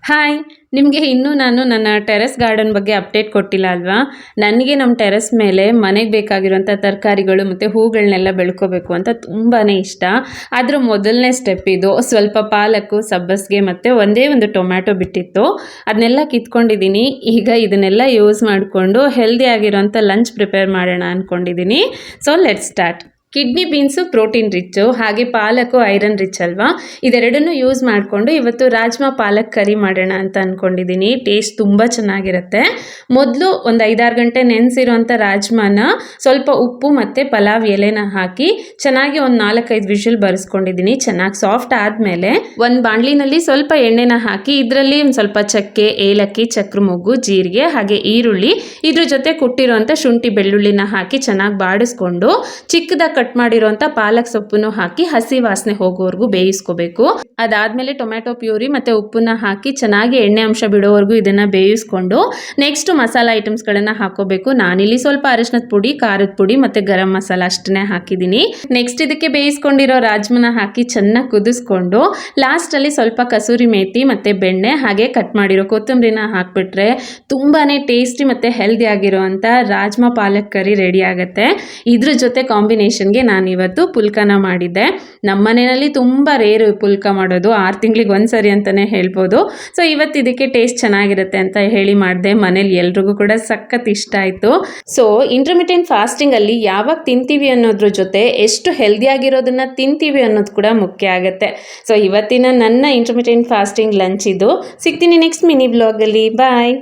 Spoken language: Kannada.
ಹಾಯ್! ನಿಮಗೆ ಇನ್ನೂ ನಾನು ನನ್ನ ಟೆರೆಸ್ ಗಾರ್ಡನ್ ಬಗ್ಗೆ ಅಪ್ಡೇಟ್ ಕೊಟ್ಟಿಲ್ಲ ಅಲ್ವಾ? ನನಗೆ ನಮ್ಮ ಟೆರೆಸ್ ಮೇಲೆ ಮನೆಗೆ ಬೇಕಾಗಿರುವಂಥ ತರಕಾರಿಗಳು ಮತ್ತು ಹೂಗಳನ್ನೆಲ್ಲ ಬೆಳ್ಕೋಬೇಕು ಅಂತ ತುಂಬಾ ಇಷ್ಟ. ಅದರ ಮೊದಲನೇ ಸ್ಟೆಪ್ ಇದು. ಸ್ವಲ್ಪ ಪಾಲಕ್ಕು, ಸಬ್ಬಸಿಗೆ ಮತ್ತು ಒಂದೇ ಒಂದು ಟೊಮ್ಯಾಟೊ ಬಿಟ್ಟಿತ್ತು. ಅದನ್ನೆಲ್ಲ ಕಿತ್ಕೊಂಡಿದ್ದೀನಿ. ಈಗ ಇದನ್ನೆಲ್ಲ ಯೂಸ್ ಮಾಡಿಕೊಂಡು ಹೆಲ್ದಿ ಆಗಿರೋಂಥ ಲಂಚ್ ಪ್ರಿಪೇರ್ ಮಾಡೋಣ ಅಂದ್ಕೊಂಡಿದ್ದೀನಿ. So let's start. Kidney beans protein rich, ಹಾಗೆ ಪಾಲಕು ಐರನ್ ರಿಚ್ ಅಲ್ವಾ? ಇದೆರಡನ್ನೂ ಯೂಸ್ ಮಾಡಿಕೊಂಡು ಇವತ್ತು ರಾಜ್ಮಾ ಪಾಲಕ್ ಕರಿ ಮಾಡೋಣ ಅಂತ ಅಂದ್ಕೊಂಡಿದ್ದೀನಿ. ಟೇಸ್ಟ್ ತುಂಬ ಚೆನ್ನಾಗಿರುತ್ತೆ. ಮೊದಲು ಒಂದು 5-6 ಗಂಟೆ ನೆನೆಸಿರೋಂಥ ರಾಜ್ಮಾನ ಸ್ವಲ್ಪ ಉಪ್ಪು ಮತ್ತು ಪಲಾವ್ ಎಲೆನ ಹಾಕಿ ಚೆನ್ನಾಗಿ ಒಂದು 4-5 ವಿಷಲ್ ಬರೆಸ್ಕೊಂಡಿದ್ದೀನಿ. ಚೆನ್ನಾಗಿ ಸಾಫ್ಟ್ ಆದಮೇಲೆ ಒಂದು ಬಾಣಲಿನಲ್ಲಿ ಸ್ವಲ್ಪ ಎಣ್ಣೆನ ಹಾಕಿ ಇದರಲ್ಲಿ ಒಂದು ಸ್ವಲ್ಪ ಚಕ್ಕೆ, ಏಲಕ್ಕಿ, ಚಕ್ರ ಮೊಗ್ಗು, ಜೀರಿಗೆ ಹಾಗೆ ಈರುಳ್ಳಿ, ಇದ್ರ ಜೊತೆ ಕುಟ್ಟಿರೋಂಥ ಶುಂಠಿ ಬೆಳ್ಳುಳ್ಳಿನ ಹಾಕಿ ಚೆನ್ನಾಗಿ ಬಾಡಿಸ್ಕೊಂಡು ಚಿಕ್ಕದಾಗಿ ಕಟ್ ಮಾಡಿರೋಂಥ ಪಾಲಕ್ ಸೊಪ್ಪನ್ನು ಹಾಕಿ ಹಸಿ ವಾಸನೆ ಹೋಗೋವರೆಗೂ ಬೇಯಿಸ್ಕೋಬೇಕು. ಅದಾದಮೇಲೆ ಟೊಮ್ಯಾಟೊ ಪ್ಯೂರಿ ಮತ್ತು ಉಪ್ಪನ್ನ ಹಾಕಿ ಚೆನ್ನಾಗಿ ಎಣ್ಣೆ ಅಂಶ ಬಿಡೋವರೆಗೂ ಇದನ್ನು ಬೇಯಿಸ್ಕೊಂಡು ನೆಕ್ಸ್ಟ್ ಮಸಾಲ ಐಟಮ್ಸ್ಗಳನ್ನು ಹಾಕೋಬೇಕು. ನಾನಿಲ್ಲಿ ಸ್ವಲ್ಪ ಅರಿಶಿನದ ಪುಡಿ, ಖಾರದ ಪುಡಿ ಮತ್ತು ಗರಂ ಮಸಾಲ ಅಷ್ಟನ್ನೇ ಹಾಕಿದ್ದೀನಿ. ನೆಕ್ಸ್ಟ್ ಇದಕ್ಕೆ ಬೇಯಿಸ್ಕೊಂಡಿರೋ ರಾಜ್ಮನ ಹಾಕಿ ಚೆನ್ನಾಗಿ ಕುದಿಸ್ಕೊಂಡು ಲಾಸ್ಟಲ್ಲಿ ಸ್ವಲ್ಪ ಕಸೂರಿ ಮೇಥಿ ಮತ್ತು ಬೆಣ್ಣೆ ಹಾಗೆ ಕಟ್ ಮಾಡಿರೋ ಕೊತ್ತಂಬರಿನ ಹಾಕಿಬಿಟ್ರೆ ತುಂಬಾ ಟೇಸ್ಟಿ ಮತ್ತು ಹೆಲ್ದಿ ಆಗಿರೋವಂಥ ರಾಜ್ಮಾ ಪಾಲಕ್ ಕರಿ ರೆಡಿ ಆಗುತ್ತೆ. ಇದ್ರ ಜೊತೆ ಕಾಂಬಿನೇಷನ್ಗೆ ನಾನಿವತ್ತು ಪುಲ್ಕನ ಮಾಡಿದ್ದೆ. ನಮ್ಮ ಮನೆಯಲ್ಲಿ ತುಂಬ ರೇರು ಪುಲ್ಕ ಮಾಡೋದು, 6 ತಿಂಗಳಿಗೆ ಒಂದ್ಸರಿ ಅಂತಲೇ ಹೇಳ್ಬೋದು. ಸೊ ಇವತ್ತು ಇದಕ್ಕೆ ಟೇಸ್ಟ್ ಚೆನ್ನಾಗಿರುತ್ತೆ ಅಂತ ಹೇಳಿ ಮಾಡಿದೆ. ಮನೇಲಿ ಎಲ್ರಿಗೂ ಕೂಡ ಸಖತ್ ಇಷ್ಟ ಆಯಿತು. ಸೊ ಇಂಟರ್ಮಿಟೆಂಟ್ ಫಾಸ್ಟಿಂಗಲ್ಲಿ ಯಾವಾಗ ತಿಂತೀವಿ ಅನ್ನೋದ್ರ ಜೊತೆ ಎಷ್ಟು ಹೆಲ್ದಿ ಆಗಿರೋದನ್ನು ತಿಂತೀವಿ ಅನ್ನೋದು ಕೂಡ ಮುಖ್ಯ ಆಗುತ್ತೆ. ಸೊ ಇವತ್ತಿನ ನನ್ನ ಇಂಟರ್ಮಿಟೆಂಟ್ ಫಾಸ್ಟಿಂಗ್ ಲಂಚ್ ಇದು. ಸಿಗ್ತೀನಿ ನೆಕ್ಸ್ಟ್ ಮಿನಿ ಬ್ಲಾಗಲ್ಲಿ. ಬಾಯ್.